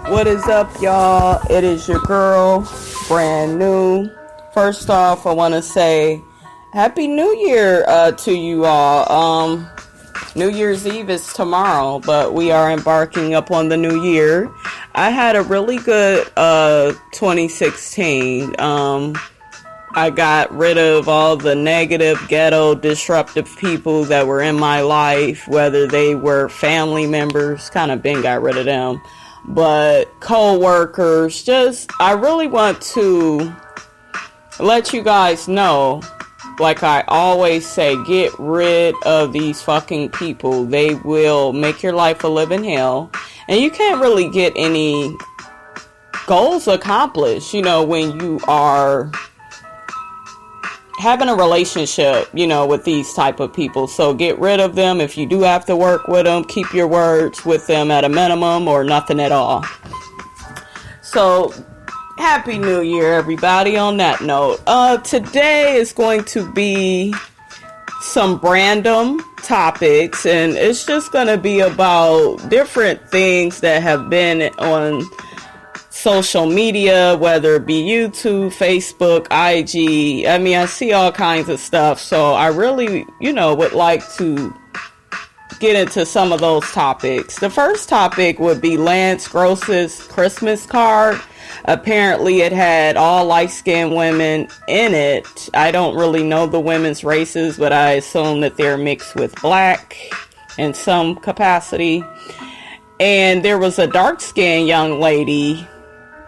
What is up, y'all? It is your girl, brand new. First off, I want to say Happy New Year to you all. New Year's Eve is tomorrow, but we are embarking upon the new year. I had a really good 2016. I got rid of all the negative, ghetto, disruptive people that were in my life, whether they were family members, kind of been got rid of them, but co-workers. I really want to let you guys know, like I always say, get rid of these fucking people. They will make your life a living hell, and you can't really get any goals accomplished, when you are having a relationship, with these type of people. So get rid of them. If you do have to work with them, keep your words with them at a minimum or nothing at all. So Happy New Year, everybody. On that note, today is going to be some random topics, and it's just going to be about different things that have been on social media, whether it be YouTube, Facebook, IG. I see all kinds of stuff. So I really, would like to get into some of those topics. The first topic would be Lance Gross's Christmas card. Apparently it had all light-skinned women in it. I don't really know the women's races, but I assume that they're mixed with black in some capacity. And there was a dark-skinned young lady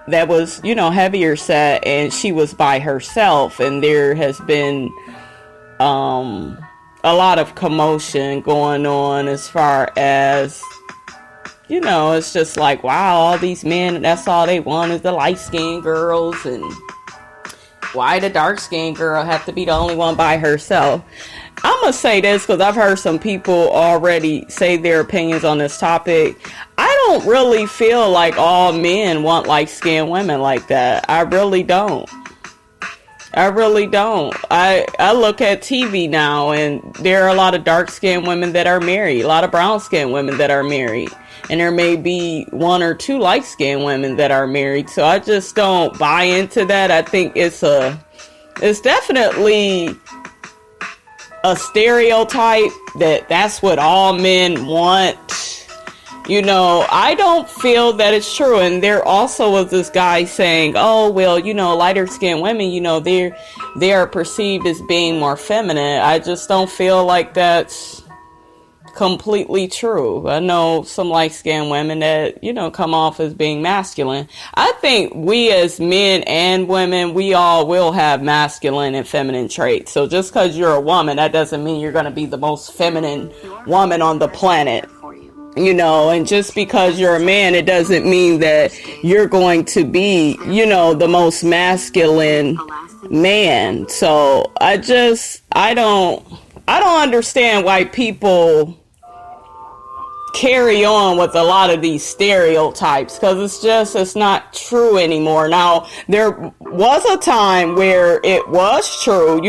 that was, heavier set, and she was by herself, and there has been a lot of commotion going on as far as, it's just like, wow, all these men, that's all they want is the light-skinned girls, and why the dark-skinned girl have to be the only one by herself? I'm gonna say this because I've heard some people already say their opinions on this topic. I don't really feel like all men want light-skinned women like that. I really don't. I look at TV now, and there are a lot of dark-skinned women that are married, a lot of brown-skinned women that are married, and there may be one or two light-skinned women that are married. So I just don't buy into that. I think it's definitely a stereotype that's what all men want. I don't feel that it's true. And there also was this guy saying, oh, well, lighter skinned women, they are perceived as being more feminine. I just don't feel like that's completely true. I know some light-skinned women that, come off as being masculine. I think we as men and women, we all will have masculine and feminine traits. So just because you're a woman, that doesn't mean you're going to be the most feminine woman on the planet. And just because you're a man, it doesn't mean that you're going to be, the most masculine man. So I don't understand why people carry on with a lot of these stereotypes, because it's not true anymore. Now, there was a time where it was true.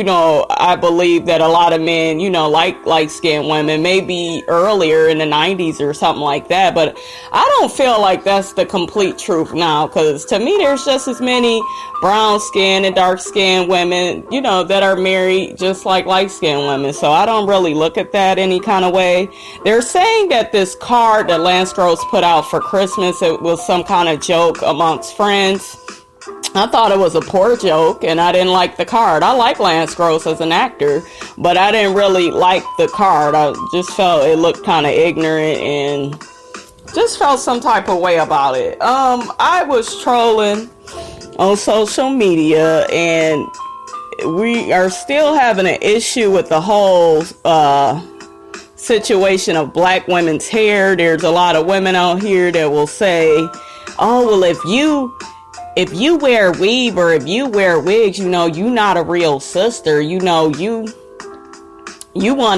I believe that a lot of men, like light-skinned women, maybe earlier in the 90s or something like that, but I don't feel like that's the complete truth now, because to me, there's just as many brown-skinned and dark-skinned women, that are married just like light-skinned women. So I don't really look at that any kind of way. They're saying that this card that Lance Gross put out for Christmas, it was some kind of joke amongst friends. I thought it was a poor joke, and I didn't like the card. I like Lance Gross as an actor, but I didn't really like the card. I just felt it looked kind of ignorant and just felt some type of way about it. I was trolling on social media, and we are still having an issue with the whole situation of black women's hair. There's a lot of women out here that will say, oh, well, if you wear weave or if you wear wigs, you're not a real sister. You want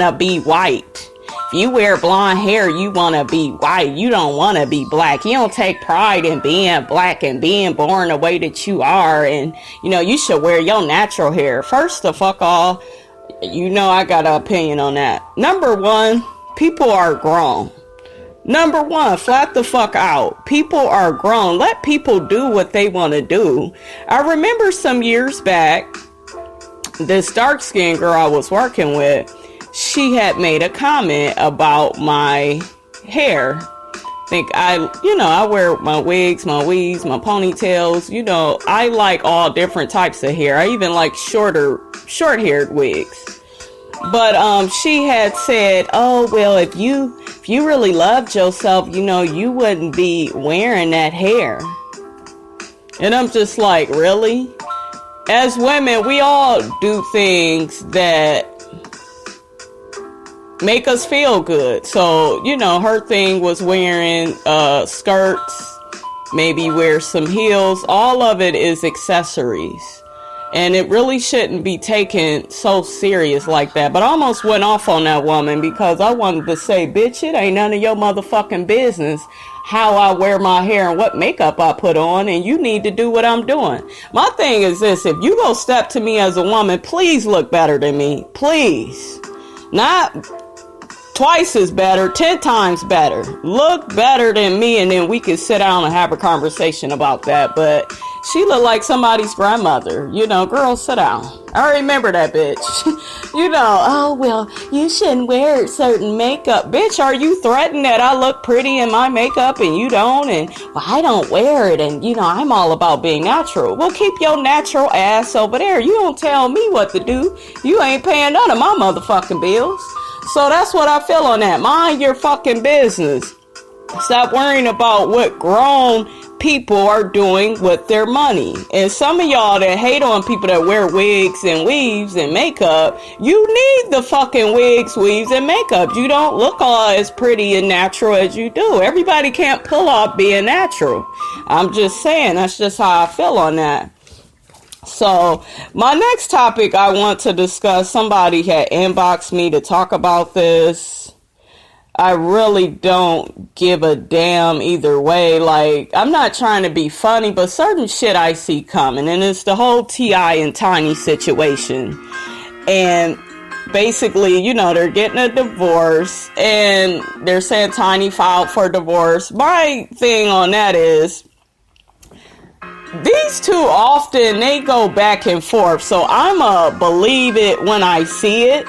to be white. If you wear blonde hair, you want to be white. You don't want to be black. You don't take pride in being black and being born the way that you are. And, you should wear your natural hair. First of all, I got an opinion on that. Number one, people are grown. Number one, flat the fuck out. People are grown. Let people do what they want to do. I remember some years back, this dark-skinned girl I was working with, she had made a comment about my hair. I wear my wigs, my weaves, my ponytails. I like all different types of hair. I even like short-haired wigs. But she had said, oh, well, if you really loved yourself, you wouldn't be wearing that hair. And I'm just like, really? As women, we all do things that make us feel good. So, her thing was wearing skirts, maybe wear some heels. All of it is accessories. And it really shouldn't be taken so serious like that. But I almost went off on that woman because I wanted to say, bitch, it ain't none of your motherfucking business how I wear my hair and what makeup I put on, and you need to do what I'm doing. My thing is this: if you go step to me as a woman, please look better than me. Please. Not twice as better, 10 times better. Look better than me, and then we can sit down and have a conversation about that. But she looked like somebody's grandmother. Girl, sit down. I remember that bitch. Oh, well, you shouldn't wear certain makeup. Bitch, are you threatening that I look pretty in my makeup and you don't? And, well, I don't wear it, and, I'm all about being natural. Well, keep your natural ass over there. You don't tell me what to do. You ain't paying none of my motherfucking bills. So that's what I feel on that. Mind your fucking business. Stop worrying about what grown people are doing with their money. And some of y'all that hate on people that wear wigs and weaves and makeup, you need the fucking wigs, weaves, and makeup. You don't look all as pretty and natural as you do. Everybody can't pull off being natural. I'm just saying, that's just how I feel on that. So, my next topic I want to discuss, somebody had inboxed me to talk about this. I really don't give a damn either way. Like, I'm not trying to be funny, but certain shit I see coming, and it's the whole T.I. and Tiny situation. And basically, they're getting a divorce, and they're saying Tiny filed for divorce. My thing on that is, these two often, they go back and forth. So I'ma believe it when I see it.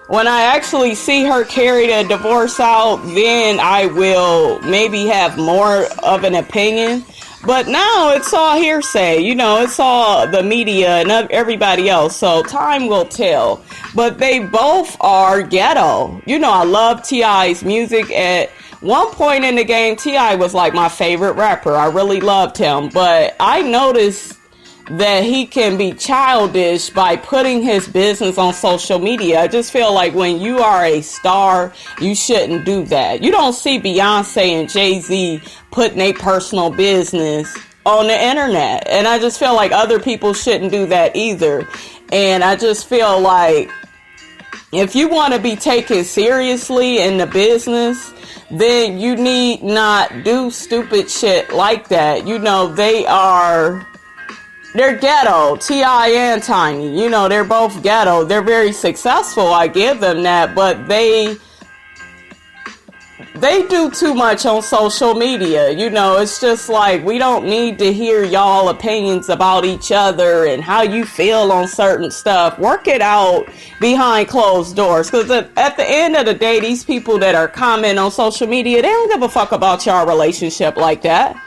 When I actually see her carry the divorce out, then I will maybe have more of an opinion. But now it's all hearsay. It's all the media and everybody else. So time will tell. But they both are ghetto. I love T.I.'s music. At one point in the game, T.I. was like my favorite rapper. I really loved him. But I noticed that he can be childish by putting his business on social media. I just feel like when you are a star, you shouldn't do that. You don't see Beyonce and Jay-Z putting their personal business on the internet. And I just feel like other people shouldn't do that either. And I just feel like if you want to be taken seriously in the business, then you need not do stupid shit like that. They're ghetto, T.I. and Tiny. They're both ghetto. They're very successful, I give them that, but they do too much on social media. It's just like, we don't need to hear y'all opinions about each other and how you feel on certain stuff. Work it out behind closed doors. Because at the end of the day, these people that are commenting on social media, they don't give a fuck about y'all relationship like that.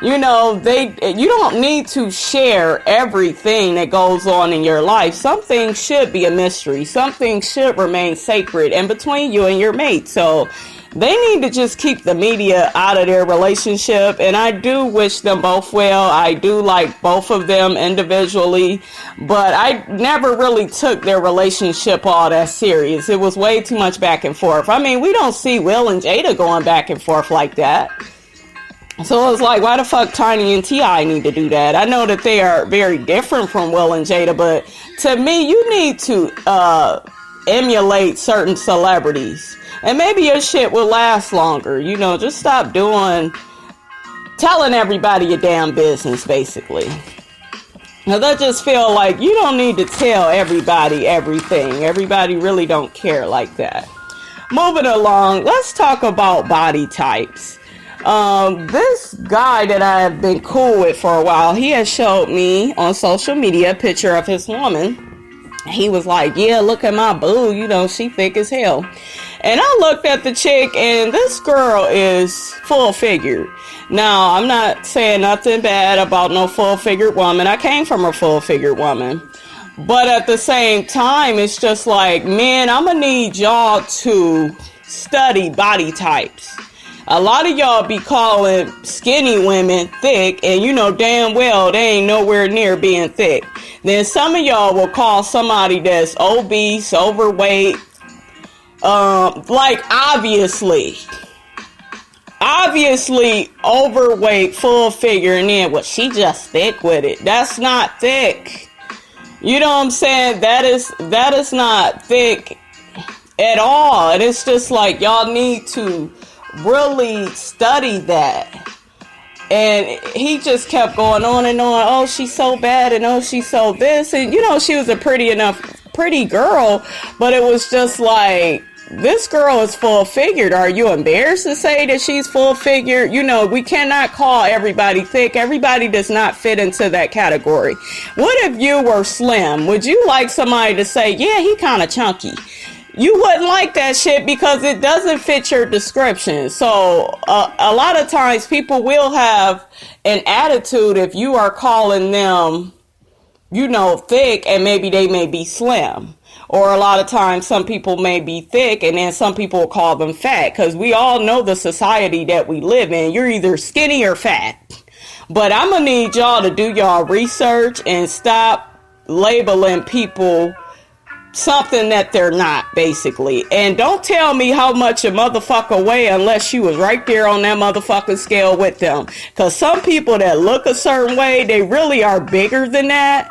You don't need to share everything that goes on in your life. Some things should be a mystery. Some things should remain sacred and between you and your mate. So they need to just keep the media out of their relationship. And I do wish them both well. I do like both of them individually. But I never really took their relationship all that serious. It was way too much back and forth. I mean, we don't see Will and Jada going back and forth like that. So it's like, why the fuck Tiny and T.I. need to do that? I know that they are very different from Will and Jada, but to me, you need to emulate certain celebrities. And maybe your shit will last longer. Just stop telling everybody your damn business, basically. Now, I just feel like you don't need to tell everybody everything. Everybody really don't care like that. moving along, let's talk about body types. This guy that I have been cool with for a while, he has showed me on social media a picture of his woman. He was like, yeah, look at my boo, you know, she thick as hell. And I looked at the chick, and this girl is full figured. Now, I'm not saying nothing bad about no full figured woman. I came from a full figured woman. But at the same time, it's just like, man, I'm gonna need y'all to study body types. A lot of y'all be calling skinny women thick, and you know damn well they ain't nowhere near being thick. Then some of y'all will call somebody that's obese, overweight, like obviously overweight, full figure, and then, well, she just thick with it. That's not thick. You know what I'm saying? That is not thick at all. And it's just like, y'all need to really study that. And he just kept going on and on. Oh, she's so bad, and oh, she's so this. And you know, she was a pretty girl, but it was just like, this girl is full figured. Are you embarrassed to say that she's full figured? You know, we cannot call everybody thick. Everybody does not fit into that category. What if you were slim? Would you like somebody to say, yeah, he kind of chunky? You wouldn't like that shit because it doesn't fit your description. So a lot of times people will have an attitude if you are calling them, you know, thick, and maybe they may be slim. Or a lot of times some people may be thick, and then some people will call them fat, because we all know the society that we live in. You're either skinny or fat. But I'm going to need y'all to do y'all research and stop labeling people something that they're not, basically. And don't tell me how much a motherfucker weigh unless you was right there on that motherfucking scale with them. Because some people that look a certain way, they really are bigger than that.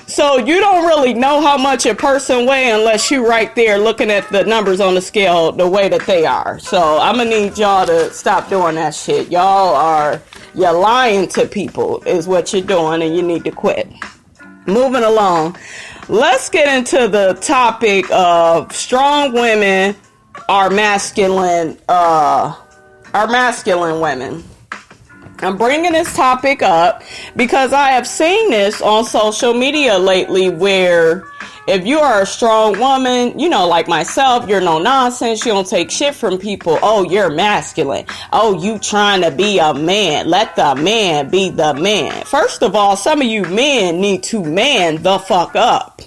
So you don't really know how much a person weigh unless you right there looking at the numbers on the scale the way that they are. So I'm gonna need y'all to stop doing that shit. You're lying to people is what you're doing, and you need to quit. Moving along, let's get into the topic of strong women are masculine women. I'm bringing this topic up because I have seen this on social media lately, where if you are a strong woman, you know, like myself, you're no nonsense, you don't take shit from people. Oh, you're masculine. Oh, you trying to be a man. Let the man be the man. First of all, some of you men need to man the fuck up.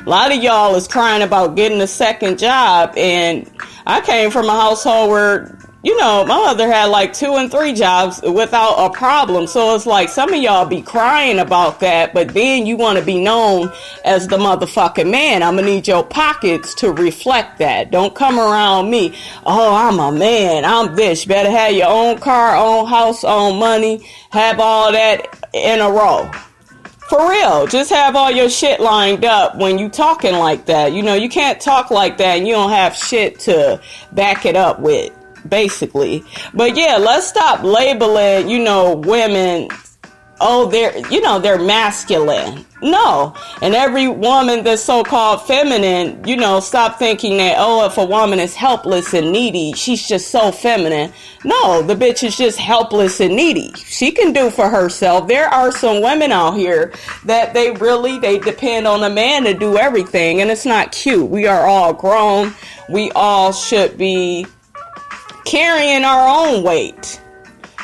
A lot of y'all is crying about getting a second job, and I came from a household where, you know, my mother had like 2 and 3 jobs without a problem. So it's like some of y'all be crying about that, but then you want to be known as the motherfucking man. I'm going to need your pockets to reflect that. Don't come around me. Oh, I'm a man. I'm this. You better have your own car, own house, own money. Have all that in a row. For real, just have all your shit lined up when you talking like that. You know, you can't talk like that and you don't have shit to back it up with. Basically. But yeah, let's stop labeling, you know, women, oh, they're masculine. No. And every woman that's so-called feminine, you know, stop thinking that, oh, if a woman is helpless and needy, she's just so feminine. No, the bitch is just helpless and needy. She can do for herself. There are some women out here that they depend on a man to do everything, and it's not cute. We are all grown. We all should be carrying our own weight,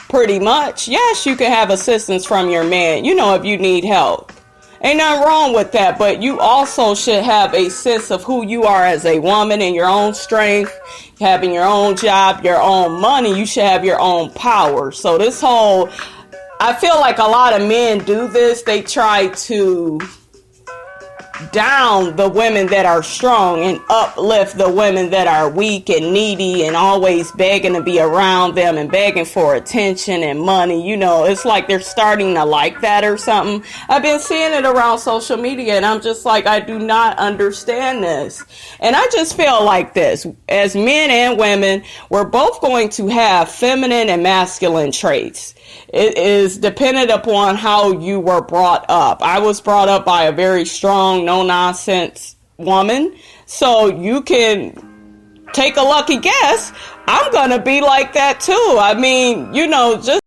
pretty much. Yes, you can have assistance from your man, you know, if you need help. Ain't nothing wrong with that, but you also should have a sense of who you are as a woman and your own strength, having your own job, your own money. You should have your own power. So this whole, I feel like a lot of men do this. They try to down the women that are strong and uplift the women that are weak and needy and always begging to be around them and begging for attention and money. You know, it's like they're starting to like that or something. I've been seeing it around social media, and I'm just like, I do not understand this. And I just feel like this, as men and women, we're both going to have feminine and masculine traits. It is dependent upon how you were brought up. I was brought up by a very strong, no-nonsense woman. So you can take a lucky guess, I'm gonna be like that too. I mean, you know, just